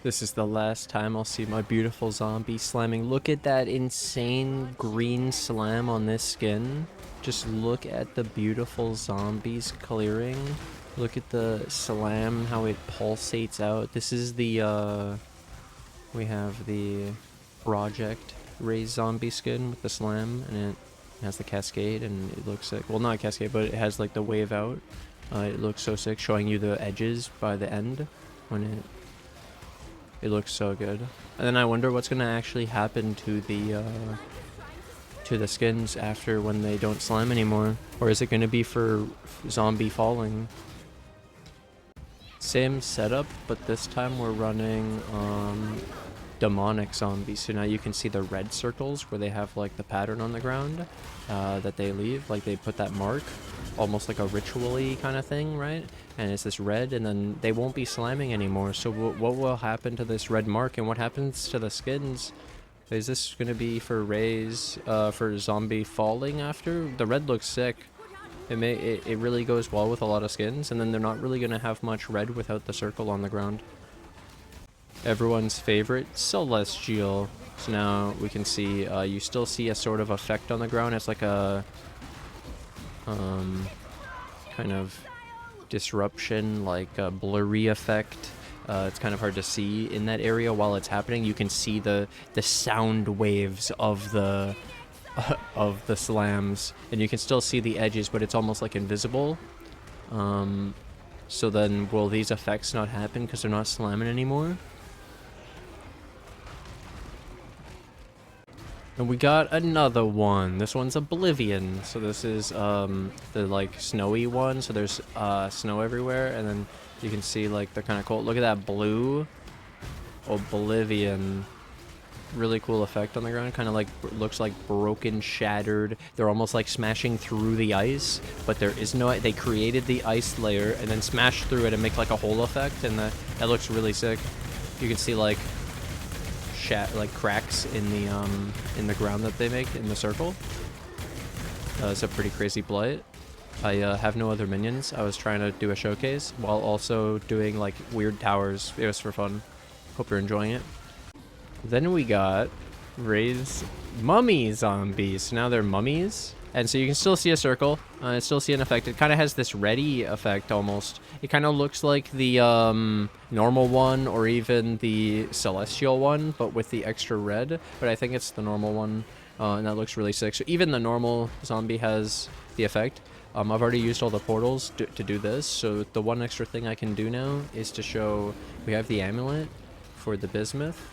This is the last time I'll see my beautiful zombie slamming. Look at that insane green slam on this skin. Just look at the beautiful zombies clearing. Look at the slam, how it pulsates out. This is the, we have the project raised zombie skin with the slam, and it has the cascade, and it looks sick. Well, not a cascade, but it has like the wave out. It looks so sick, showing you the edges by the end when it looks so good. And then I wonder what's gonna actually happen to the skins after when they don't slam anymore, or is it gonna be for zombie falling? Same setup, but this time we're running demonic zombies. So now you can see the red circles where they have like the pattern on the ground that they leave, like they put that mark, almost like a ritual-y kind of thing, right? And it's this red, and then they won't be slamming anymore. So what will happen to this red mark, and what happens to the skins? Is this going to be for raise for zombie falling after? The red looks sick. It really goes well with a lot of skins, and then they're not really going to have much red without the circle on the ground. Everyone's favorite, celestial. So now we can see you still see a sort of effect on the ground. It's like a kind of disruption, like a blurry effect. It's kind of hard to see in that area while it's happening. You can see the sound waves of the slams, and you can still see the edges, but it's almost like invisible. So then will these effects not happen because they're not slamming anymore? And we got another one. This one's Oblivion. So this is the like snowy one. So there's snow everywhere, and then you can see like they're kind of cool. Look at that blue. Oblivion. Really cool effect on the ground. Kind of like looks like broken, shattered. They're almost like smashing through the ice, but there is no. They created the ice layer and then smashed through it and make like a hole effect, and that looks really sick. You can see like cracks in the ground that they make in the circle. It's a pretty crazy blight. I have no other minions. I was trying to do a showcase while also doing like weird towers. It was for fun. Hope you're enjoying it. Then we got raise mummy zombies. So now they're mummies. And so you can still see a circle. Still see an effect. It kind of has this reddy effect almost. It kind of looks like the normal one or even the celestial one, but with the extra red. But I think it's the normal one, and that looks really sick. So even the normal zombie has the effect. I've already used all the portals to do this. So the one extra thing I can do now is to show we have the amulet for the bismuth.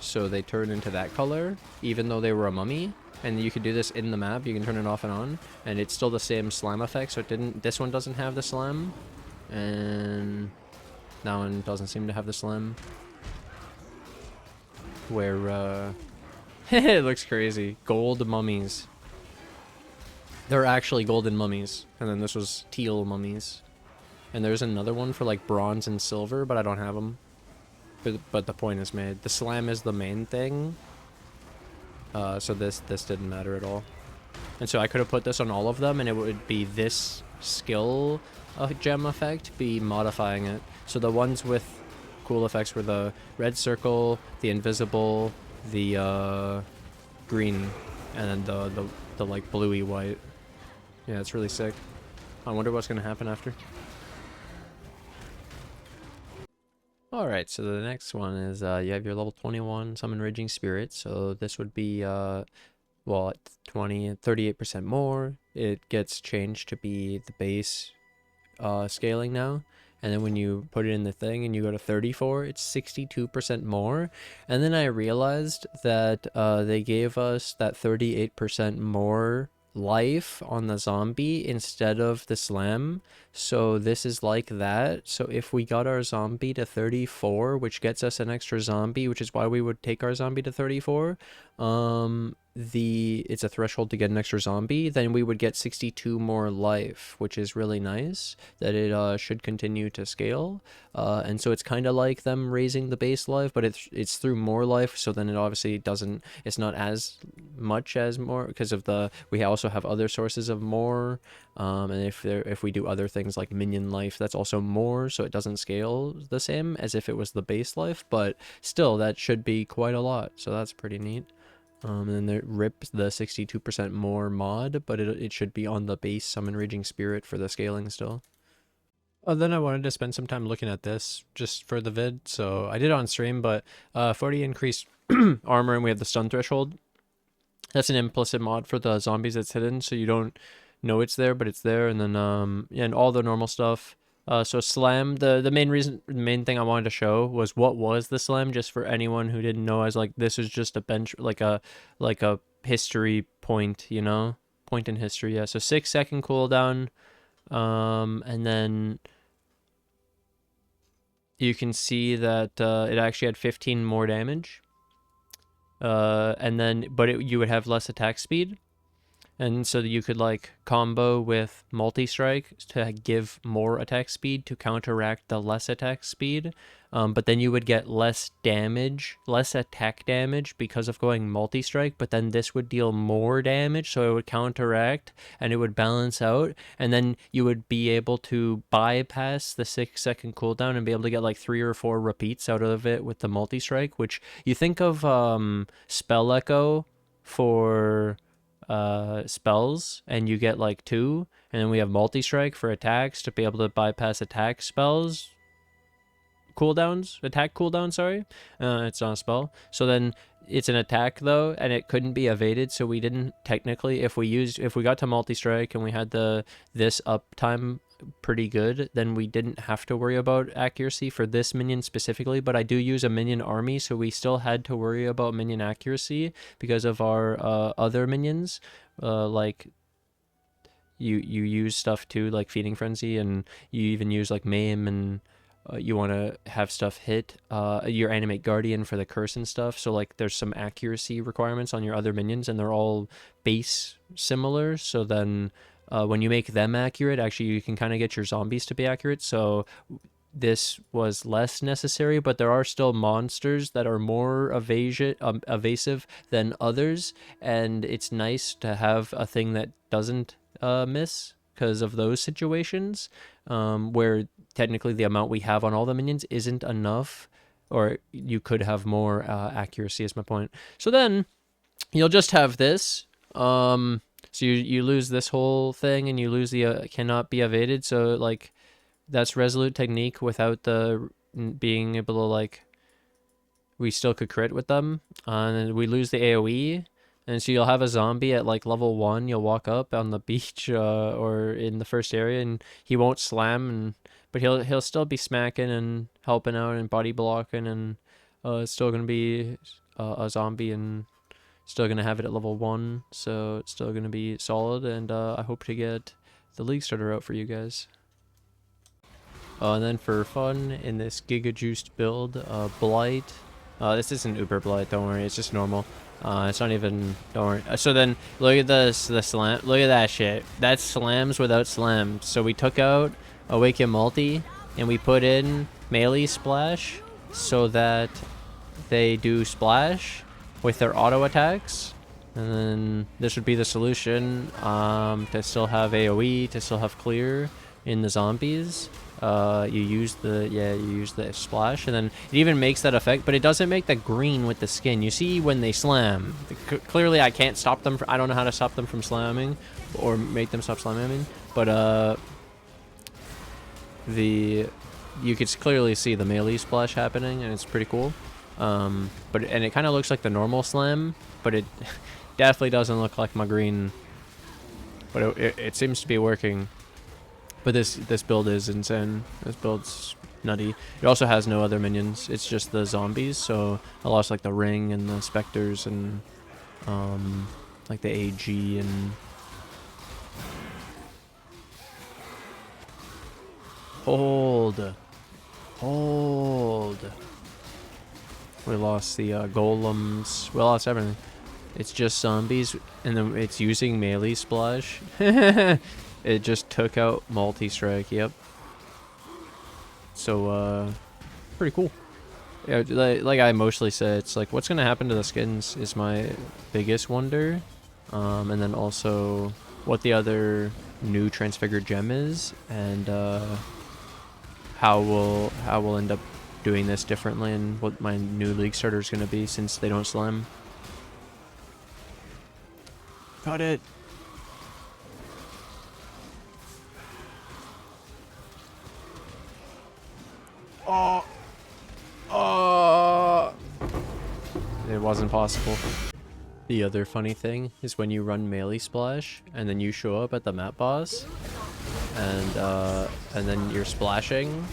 So they turn into that color, even though they were a mummy. And you can do this in the map. You can turn it off and on, and it's still the same slam effect. So it didn't. This one doesn't have the slam, and that one doesn't seem to have the slam. Where it looks crazy. Gold mummies. They're actually golden mummies, and then this was teal mummies. And there's another one for like bronze and silver, but I don't have them. But the point is made. The slam is the main thing. So this didn't matter at all. And so I could have put this on all of them, and it would be this skill gem effect be modifying it. So the ones with cool effects were the red circle, the invisible, the green, and then the like bluey white. Yeah, it's really sick. I wonder what's gonna happen after. Alright, so the next one is you have your level 21 summon raging spirit. So this would be well, at 38% more. It gets changed to be the base scaling now. And then when you put it in the thing and you go to 34, it's 62% more. And then I realized that they gave us that 38% more life on the zombie instead of the slam. So this is like that. So if we got our zombie to 34, which gets us an extra zombie, which is why we would take our zombie to 34, it's a threshold to get an extra zombie, then we would get 62 more life, which is really nice. That it should continue to scale, and so it's kind of like them raising the base life, but it's through more life. So then it obviously doesn't. It's not as much as more because of we also have other sources of more, and if we do other things like minion life, that's also more. So it doesn't scale the same as if it was the base life, but still that should be quite a lot. So that's pretty neat. And then there rips the 62% more mod, but it should be on the base summon raging spirit for the scaling still. Then I wanted to spend some time looking at this just for the vid, so I did it on stream, but 40 increased armor, and we have the stun threshold. That's an implicit mod for the zombies that's hidden, so you don't know it's there, but it's there. And then yeah, and all the normal stuff. So slam, the main thing I wanted to show was what was the slam, just for anyone who didn't know. As like, this is just a bench, like a history point, you know, point in history. Yeah, so 6-second cooldown, and then you can see that it actually had 15 more damage, and then you would have less attack speed. And so you could like combo with multi-strike to give more attack speed to counteract the less attack speed. But then you would get less damage, less attack damage because of going multi-strike. But then this would deal more damage, so it would counteract and it would balance out. And then you would be able to bypass the 6-second cooldown and be able to get like 3 or 4 repeats out of it with the multi-strike, which you think of spell echo for spells, and you get like 2, and then we have multi-strike for attacks to be able to bypass attack spells attack cooldown, sorry. It's not a spell, so then it's an attack though, and it couldn't be evaded, so we didn't technically, if we got to multi-strike and we had this uptime pretty good, then we didn't have to worry about accuracy for this minion specifically. But I do use a minion army, so we still had to worry about minion accuracy because of our other minions. Like you use stuff too, like feeding frenzy, and you even use like maim, and you want to have stuff hit your animate guardian for the curse and stuff. So like there's some accuracy requirements on your other minions, and they're all base similar. So then when you make them accurate, actually you can kind of get your zombies to be accurate. So this was less necessary, but there are still monsters that are more evasive than others, and it's nice to have a thing that doesn't miss because of those situations, where technically the amount we have on all the minions isn't enough, or you could have more accuracy, is my point. So then you'll just have this. So you lose this whole thing, and you lose the cannot be evaded. So like that's resolute technique without the being able to like, we still could crit with them, and then we lose the AoE. And so you'll have a zombie at like level 1. You'll walk up on the beach or in the first area, and he won't slam, but he'll still be smacking and helping out and body blocking, and it's still gonna be a zombie, and still gonna have it at level 1, so it's still gonna be solid. And I hope to get the league starter out for you guys. And then for fun, in this giga juiced build, Blight. This isn't Uber Blight, don't worry, it's just normal. It's not even, don't worry. So then look at the slam, look at that shit. That's slams without slams. So we took out Awaken Multi, and we put in melee splash so that they do splash with their auto attacks. And then this would be the solution, to still have AoE, to still have clear in the zombies. You use the splash, and then it even makes that effect, but it doesn't make the green with the skin. You see when they slam, clearly I can't stop them. I don't know how to stop them from slamming or make them stop slamming, but you could clearly see the melee splash happening, and it's pretty cool. And it kind of looks like the normal slam, but it definitely doesn't look like my green, but it seems to be working. But this build is insane. This build's nutty. It also has no other minions. It's just the zombies. So I lost like the ring and the spectres and like the AG and hold. We lost the golems. We lost everything. It's just zombies, and then it's using melee splash. It just took out multi-strike, yep. So, pretty cool. Yeah, like I mostly said, it's like, what's gonna happen to the skins is my biggest wonder. And then also what the other new transfigured gem is, and how we'll end up doing this differently, and what my new league starter is gonna be since they don't slam. Got it. Oh. Oh. It wasn't possible. The other funny thing is when you run melee splash and then you show up at the map boss and then you're splashing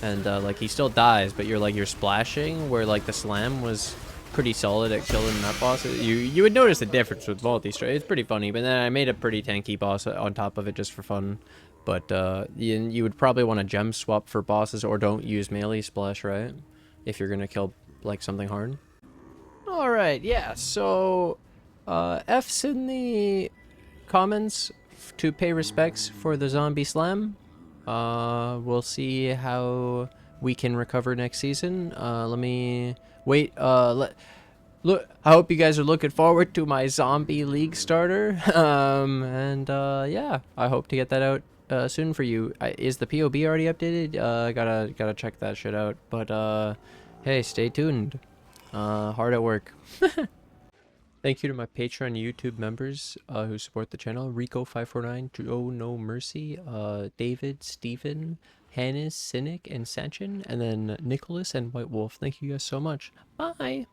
and like he still dies, but you're splashing where like the slam was pretty solid at killing that boss. You would notice the difference with multi-strike. It's pretty funny, but then I made a pretty tanky boss on top of it just for fun. But you would probably want to gem swap for bosses, or don't use melee splash, right? If you're gonna kill like something hard. All right, yeah. So F's in the comments to pay respects for the zombie slam. We'll see how we can recover next season. Let me wait. Look, I hope you guys are looking forward to my zombie league starter. Yeah, I hope to get that out soon for you. Is the POB already updated? Gotta check that shit out. But hey, stay tuned. Hard at work. Thank you to my Patreon YouTube members who support the channel. Rico549, Joe No Mercy, David, Steven, Hannes, Cynic, and Sanchin, and then Nicholas and White Wolf. Thank you guys so much. Bye!